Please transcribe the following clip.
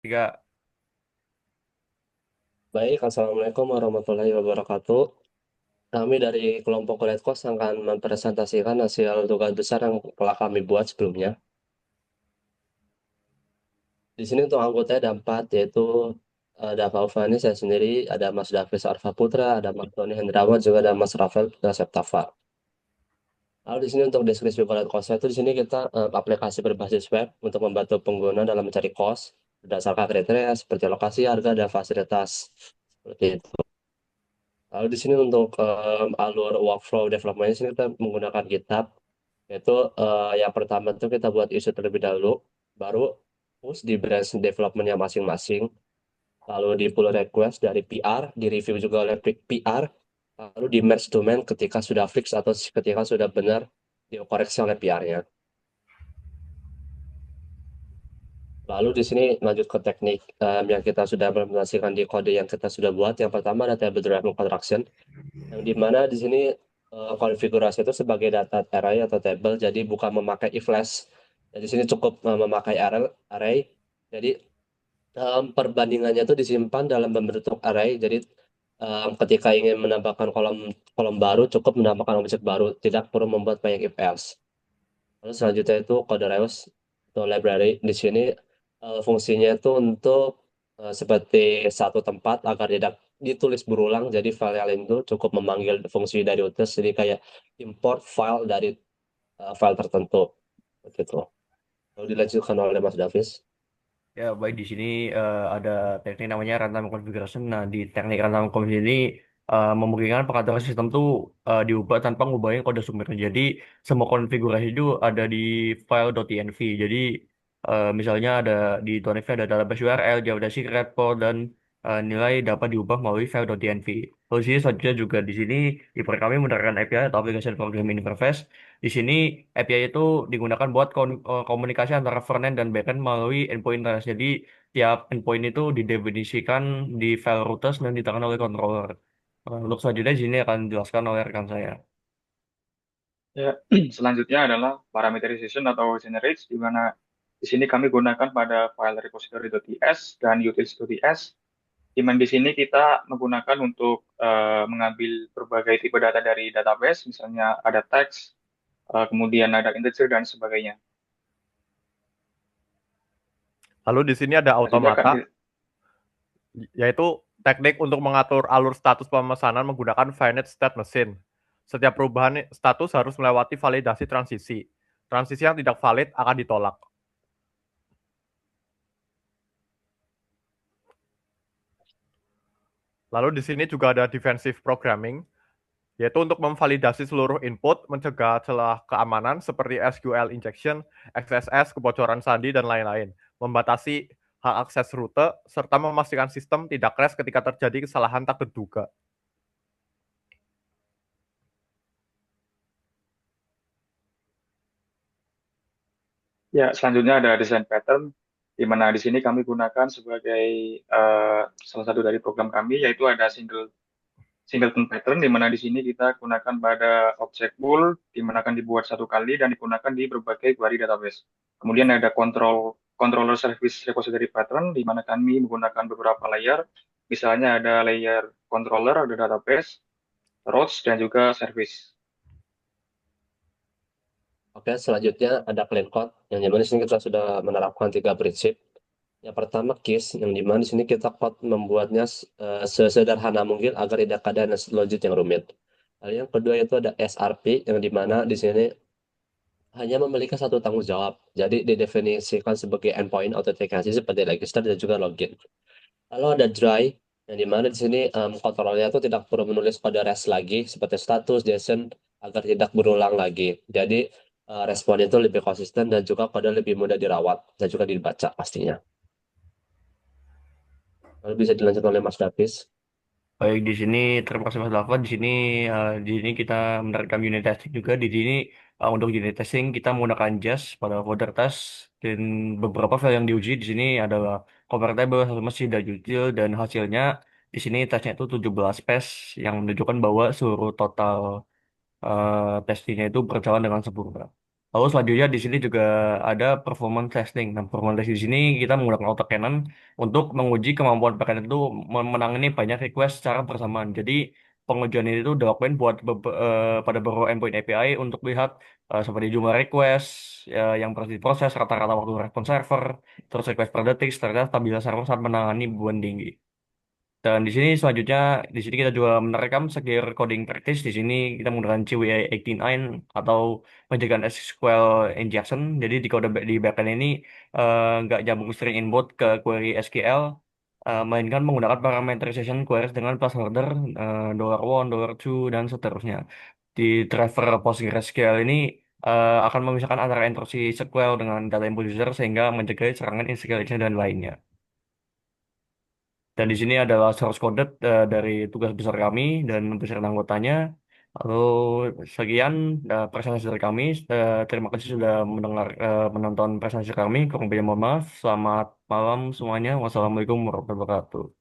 Tiga. Baik, Assalamualaikum warahmatullahi wabarakatuh. Kami dari kelompok Red Coast akan mempresentasikan hasil tugas besar yang telah kami buat sebelumnya. Di sini untuk anggotanya ada empat, yaitu ada Pak Ufani, saya sendiri, ada Mas Davis Arfa Putra, ada Mas Doni Hendrawan, juga ada Mas Rafael Septafa. Lalu di sini untuk deskripsi Red Coast itu di sini kita aplikasi berbasis web untuk membantu pengguna dalam mencari kos berdasarkan kriteria seperti lokasi, harga, dan fasilitas. Seperti itu. Lalu di sini untuk alur workflow development di sini kita menggunakan GitHub. Yaitu yang pertama itu kita buat isu terlebih dahulu, baru push di branch developmentnya masing-masing, lalu di pull request dari PR, di review juga oleh PR, lalu di merge domain ketika sudah fix atau ketika sudah benar dikoreksi oleh PR-nya. Lalu di sini lanjut ke teknik yang kita sudah implementasikan di kode yang kita sudah buat. Yang pertama ada table driven construction, yang dimana di sini konfigurasi itu sebagai data array atau table, jadi bukan memakai if-flash. Jadi di sini cukup memakai array. Jadi perbandingannya itu disimpan dalam bentuk array. Jadi ketika ingin menambahkan kolom kolom baru, cukup menambahkan objek baru, tidak perlu membuat banyak if else. Lalu selanjutnya itu kode Rails atau library. Di sini fungsinya itu untuk seperti satu tempat agar tidak ditulis berulang. Jadi file yang lain itu cukup memanggil fungsi dari UTS. Jadi kayak import file dari file tertentu. Begitu. Lalu dilanjutkan oleh Mas Davis. Ya, baik di sini ada teknik namanya runtime configuration. Nah, di teknik runtime configuration ini memungkinkan pengaturan sistem tuh diubah tanpa ngubahin kode sumbernya. Jadi, semua konfigurasi itu ada di file.env. Jadi, misalnya ada di .env ada database URL, Java secret, port, dan nilai dapat diubah melalui file.env. Lalu di sini selanjutnya juga di sini di proyek kami menggunakan API atau Application Programming Interface. Di sini API itu digunakan buat komunikasi antara frontend dan backend melalui endpoint task. Jadi tiap endpoint itu didefinisikan di file routes dan ditangani oleh controller. Untuk selanjutnya di sini akan dijelaskan oleh rekan saya. Ya, selanjutnya adalah parameterization atau generates, di mana di sini kami gunakan pada file repository.ts dan utils.ts, di mana di sini kita menggunakan untuk mengambil berbagai tipe data dari database, misalnya ada teks, kemudian ada integer dan sebagainya. Lalu di sini ada Selanjutnya akan automata, yaitu teknik untuk mengatur alur status pemesanan menggunakan finite state machine. Setiap perubahan status harus melewati validasi transisi. Transisi yang tidak valid akan ditolak. Lalu di sini juga ada defensive programming, yaitu untuk memvalidasi seluruh input, mencegah celah keamanan seperti SQL injection, XSS, kebocoran sandi, dan lain-lain, membatasi hak akses rute, serta memastikan sistem tidak crash ketika terjadi kesalahan tak terduga. selanjutnya ada design pattern, di mana di sini kami gunakan sebagai salah satu dari program kami, yaitu ada singleton pattern, di mana di sini kita gunakan pada objek pool, di mana akan dibuat satu kali dan digunakan di berbagai query database. Kemudian ada controller service repository pattern, di mana kami menggunakan beberapa layer, misalnya ada layer controller, ada database, routes, dan juga service. Oke, selanjutnya ada clean code. Yang dimana di sini kita sudah menerapkan tiga prinsip. Yang pertama KISS, yang dimana di sini kita code membuatnya sesederhana mungkin agar tidak ada logik yang rumit. Lalu yang kedua itu ada SRP, yang dimana di sini hanya memiliki satu tanggung jawab. Jadi didefinisikan sebagai endpoint authentication seperti register dan juga login. Lalu ada dry, yang dimana di sini kontrolnya itu tidak perlu menulis kode REST lagi seperti status, JSON agar tidak berulang lagi. Jadi responnya itu lebih konsisten dan juga kode lebih mudah dirawat dan juga dibaca pastinya. Lalu bisa dilanjutkan oleh Mas Davis. Baik di sini terima kasih Mas Lava. Di sini kita menerapkan unit testing juga. Di sini untuk unit testing kita menggunakan Jest pada folder test dan beberapa file yang diuji di sini adalah convertible, satu mesin dan util, dan hasilnya di sini tesnya itu 17 page yang menunjukkan bahwa seluruh total testingnya itu berjalan dengan sempurna. Lalu selanjutnya di sini juga ada performance testing. Nah, performance testing di sini kita menggunakan autocannon untuk menguji kemampuan backend itu menangani banyak request secara bersamaan. Jadi pengujian ini itu dilakukan pada beberapa endpoint API untuk lihat seperti jumlah request yang berhasil diproses, rata-rata waktu respon server, terus request per detik, serta stabilitas server saat menangani beban tinggi. Dan di sini selanjutnya, di sini kita juga menerapkan secure coding practice. Di sini kita menggunakan CWI 89 atau penjagaan SQL injection. Jadi di kode di backend ini nggak nyambung string input ke query SQL, melainkan menggunakan parameterization queries dengan placeholder $1, $2, dan seterusnya. Di driver PostgreSQL ini akan memisahkan antara intrusi SQL dengan data input user sehingga mencegah serangan insecurity dan lainnya. Dan di sini adalah source coded dari tugas besar kami dan beserta anggotanya. Lalu sekian presentasi dari kami. Terima kasih sudah menonton presentasi kami. Kurang lebihnya mohon maaf. Selamat malam semuanya. Wassalamualaikum warahmatullahi wabarakatuh.